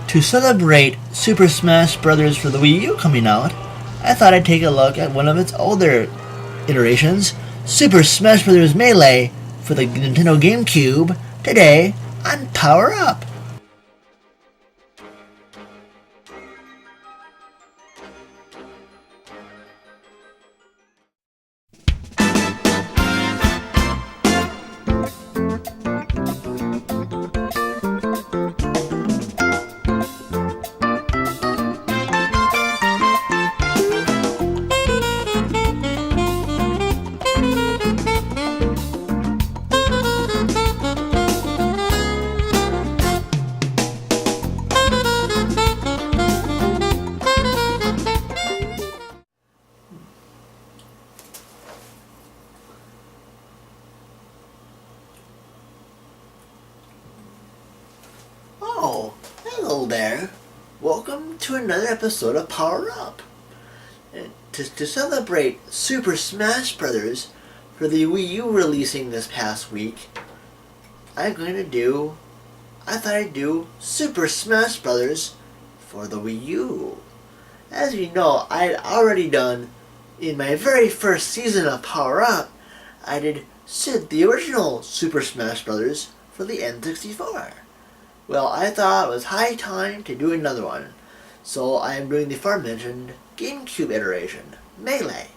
To celebrate Super Smash Bros. For the Wii U coming out, I thought I'd take a look at one of its older iterations, Super Smash Bros. Melee for the Nintendo GameCube, today on Power Up. Oh, hello there. Welcome to another episode of Power Up. To celebrate Super Smash Bros. For the Wii U releasing this past week, I thought I'd do Super Smash Bros. For the Wii U. As you know, I had already done, in my very first season of Power Up, I did the original Super Smash Bros. For the N64. Well, I thought it was high time to do another one, so I am doing the aforementioned GameCube iteration, Melee,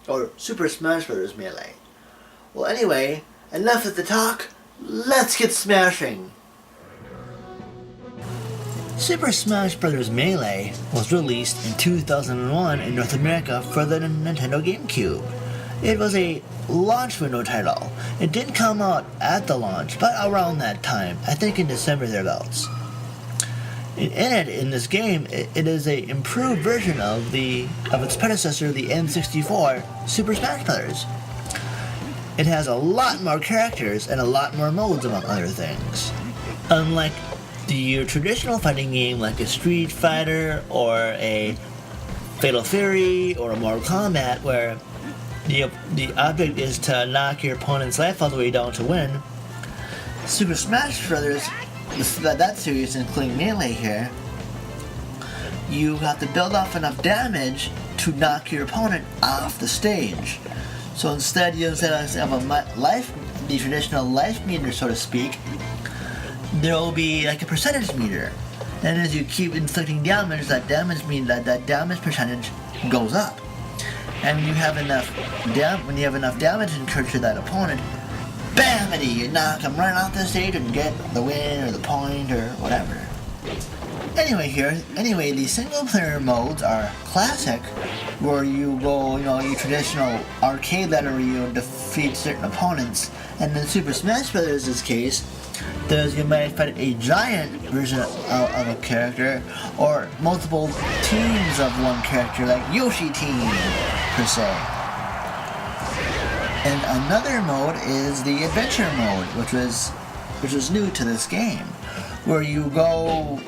or Super Smash Bros. Melee. Well, anyway, enough of the talk, let's get smashing! Super Smash Bros. Melee was released in 2001 in North America for the Nintendo GameCube. It was a launch window title. It didn't come out at the launch, but around that time, I think in December thereabouts. In this game, it is a improved version of its predecessor, the N64 Super Smash Bros. It has a lot more characters and a lot more modes, among other things. Unlike the traditional fighting game like a Street Fighter or a Fatal Fury or a Mortal Kombat, where the object is to knock your opponent's life all the way down to win, Super Smash Bros., that series, including Melee here, you have to build off enough damage to knock your opponent off the stage. So instead of the traditional life meter, so to speak, there will be like a percentage meter. And as you keep inflicting damage, that damage percentage goes up. And when you have enough damage incurred to that opponent, bamity, you knock them right off the stage and get the win or the point or whatever. Anyway, the single player modes are classic, where you go, your traditional arcade ladder where you defeat certain opponents. And in Super Smash Bros.'s case, you might fight a giant version of a character, or multiple teams of one character, like Yoshi Team, per se. And another mode is the adventure mode, which was new to this game, where you go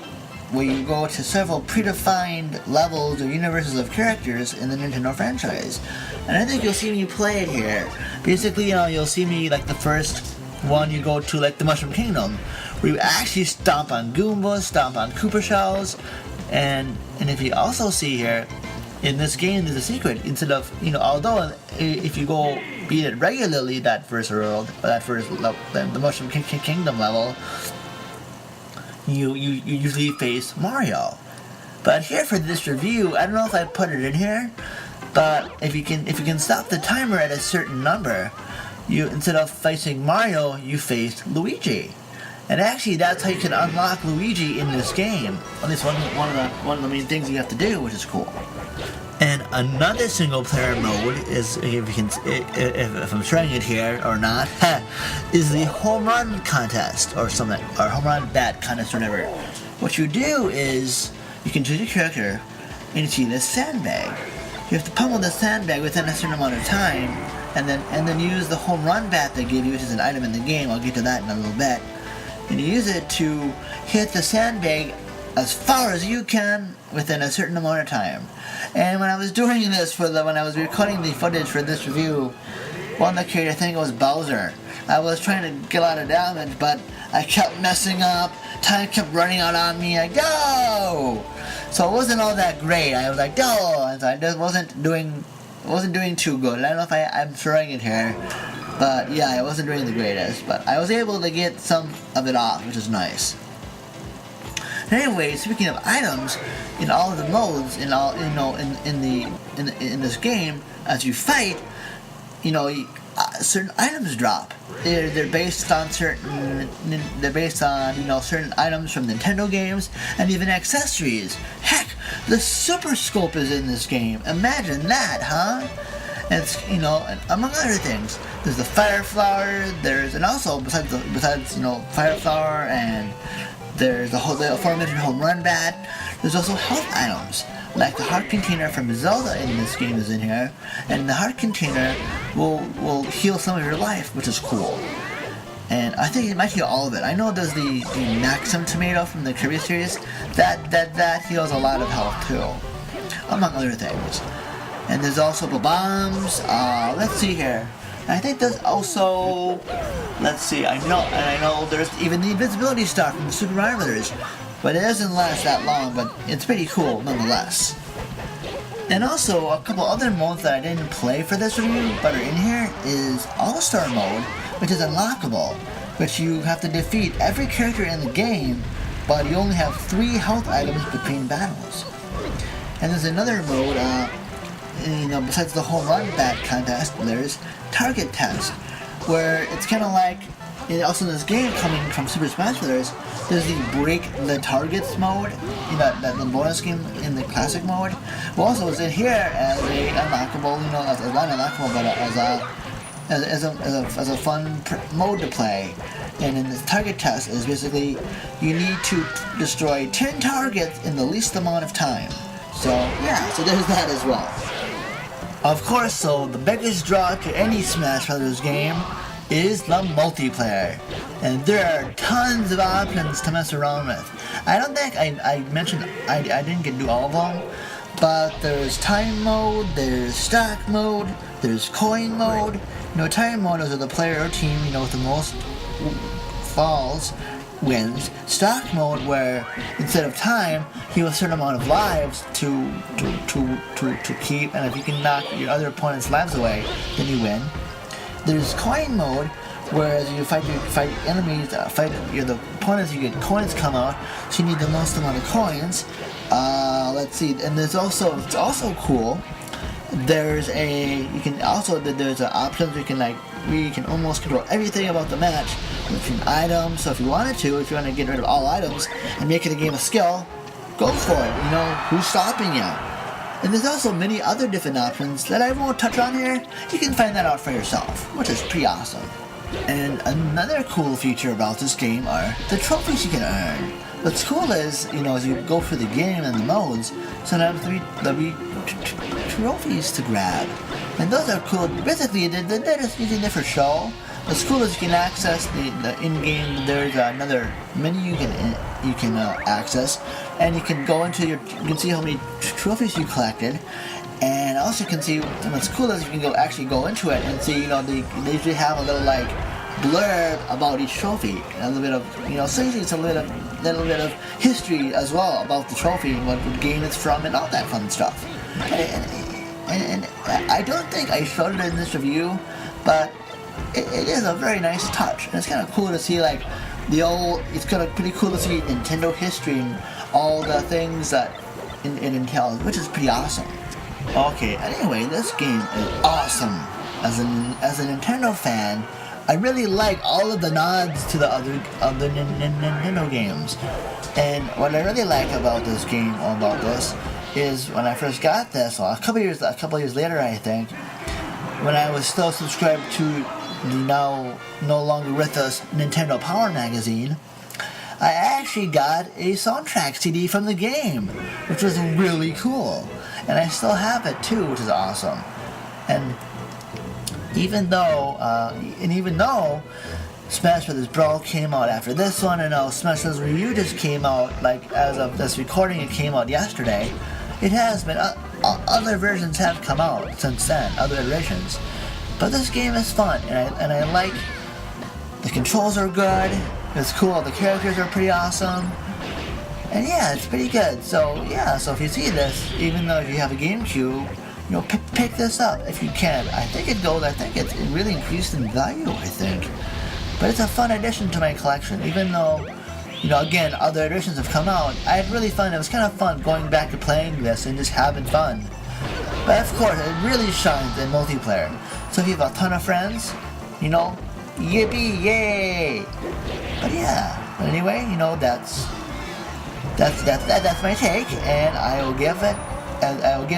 to several predefined levels or universes of characters in the Nintendo franchise. And I think you'll see me play it here. Basically, you'll see me, like the first one, you go to like the Mushroom Kingdom, where you actually stomp on Goombas, stomp on Koopa Shells, and if you also see here, in this game there's a secret. Instead of, although if you go beat it regularly, that first world, the Mushroom Kingdom level, you usually face Mario. But here for this review, I don't know if I put it in here, but if you can stop the timer at a certain number, instead of facing Mario, you face Luigi. And actually, that's how you can unlock Luigi in this game. At least one of the main things you have to do, which is cool. And another single player mode is, if I'm showing it here or not, is the home run contest or something, or home run bat contest or whatever. What you do is you can choose your character and you see this sandbag. You have to pummel the sandbag within a certain amount of time, and then use the home run bat they give you, which is an item in the game. I'll get to that in a little bit. And you use it to hit the sandbag as far as you can within a certain amount of time. And when I was doing this when I was recording the footage for this review, one of the characters, I think it was Bowser. I was trying to get a lot of damage, but I kept messing up. Time kept running out on me. Like, no! So it wasn't all that great. I was like, no! And so I just wasn't doing too good. I don't know if I'm throwing it here, but yeah, I wasn't doing the greatest. But I was able to get some of it off, which is nice. Anyway, speaking of items, in all of the modes, in this game, as you fight, certain items drop. They're based on certain items from Nintendo games and even accessories. Heck, the Super Scope is in this game. Imagine that, huh? And it's, and among other things, there's the Fire Flower. And also besides Fire Flower, and there's the aforementioned Home Run Bat. There's also health items, like the heart container from Zelda in this game is in here, and the heart container will heal some of your life, which is cool. And I think it might heal all of it. I know there's the Maxim tomato from the Kirby series that heals a lot of health too, among other things. And there's also the bombs. Let's see here. I think there's also, let's see, I know there's even the invisibility stuff from the Super Mario Brothers, but it doesn't last that long, but it's pretty cool nonetheless. And also, a couple other modes that I didn't play for this review, but are in here, is All-Star Mode, which is unlockable, which you have to defeat every character in the game, but you only have 3 health items between battles. And there's another mode, besides the Home Run Bat contest, there's Target Test, where it's kind of like, also in this game coming from Super Smash Bros., there's the Break the Targets mode, the bonus game in the classic mode. Well, also it's in here as a unlockable, not unlockable, but as a fun mode to play. And in the Target Test is basically you need to destroy 10 targets in the least amount of time. So yeah, so there's that as well. Of course, so the biggest draw to any Smash Bros. Game is the multiplayer, and there are tons of options to mess around with. I don't think I mentioned, I didn't get to do all of them, but there's time mode, there's stock mode, there's coin mode. Time mode is where the player or team, with the most falls wins. Stock mode, where instead of time, you have a certain amount of lives to keep, and if you can knock your other opponent's lives away, then you win. There's coin mode, whereas you fight enemies, the opponents, you get coins come out, so you need the most amount of coins. Let's see, and it's also cool. There's options you can almost control everything about the match between items. So if you want to get rid of all items and make it a game of skill, go for it. Who's stopping you? And there's also many other different options that I won't touch on here. You can find that out for yourself, which is pretty awesome. And another cool feature about this game are the trophies you can earn. What's cool is, as you go through the game and the modes, sometimes there'll be trophies to grab. And those are cool. Basically, they're just using it for show. What's cool is you can access the in-game, there's another menu you can access, and you can go into you can see how many trophies you collected, and also you can see, what's cool is you can actually go into it and see, they usually have a little blurb about each trophy, a little bit of, so usually it's a little bit of history as well about the trophy and what game it's from and all that fun stuff. And I don't think I showed it in this review, but it is a very nice touch, and it's kind of cool to see it's kind of pretty cool to see Nintendo history and all the things that it entails, which is pretty awesome. Okay, anyway, this game is awesome. As a Nintendo fan, I really like all of the nods to the other Nintendo games. And what I really like about this game, is when I first got this, a couple years later, I think, when I was still subscribed to the now no longer with us Nintendo Power magazine, I actually got a soundtrack CD from the game, which was really cool. And I still have it too, which is awesome. And even though Smash Bros. Brawl came out after this one, and now Smash Bros. Wii U just came out, as of this recording, it came out yesterday. It has been, other versions have come out since then, other iterations. But this game is fun, and I like the controls are good. It's cool. The characters are pretty awesome. And yeah, it's pretty good. So yeah, so if you see this, even though if you have a GameCube, pick this up if you can. I think it really increased in value, I think. But it's a fun addition to my collection, even though, again, other editions have come out. I had really fun. It was kind of fun going back to playing this and just having fun. But of course, it really shines in multiplayer. So if you have a ton of friends, yippee, yay! But yeah, but anyway, that's my take, and I will give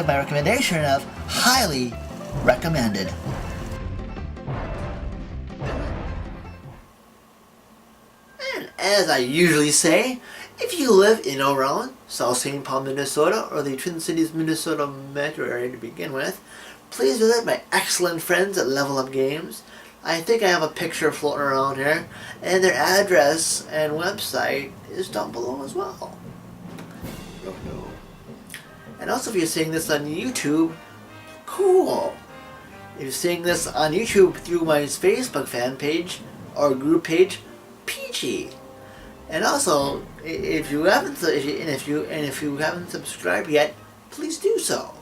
my recommendation of highly recommended. And as I usually say, if you live in or around South St. Paul, Minnesota, or the Twin Cities, Minnesota metro area to begin with, please visit my excellent friends at Level Up Games. I think I have a picture floating around here, and their address and website is down below as well. And also, if you're seeing this on YouTube, cool. If you're seeing this on YouTube through my Facebook fan page or group page, peachy. And also, if you haven't subscribed yet, please do so.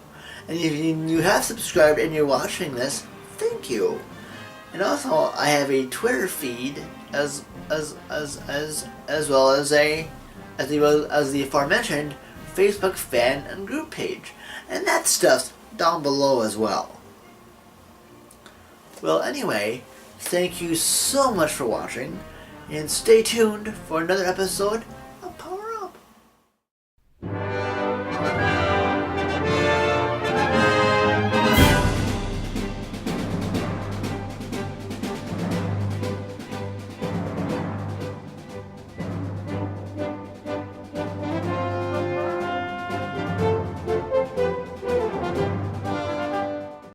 And if you have subscribed and you're watching this, thank you. And also, I have a Twitter feed as well as the aforementioned Facebook fan and group page, and that stuff's down below as well. Well, anyway, thank you so much for watching, and stay tuned for another episode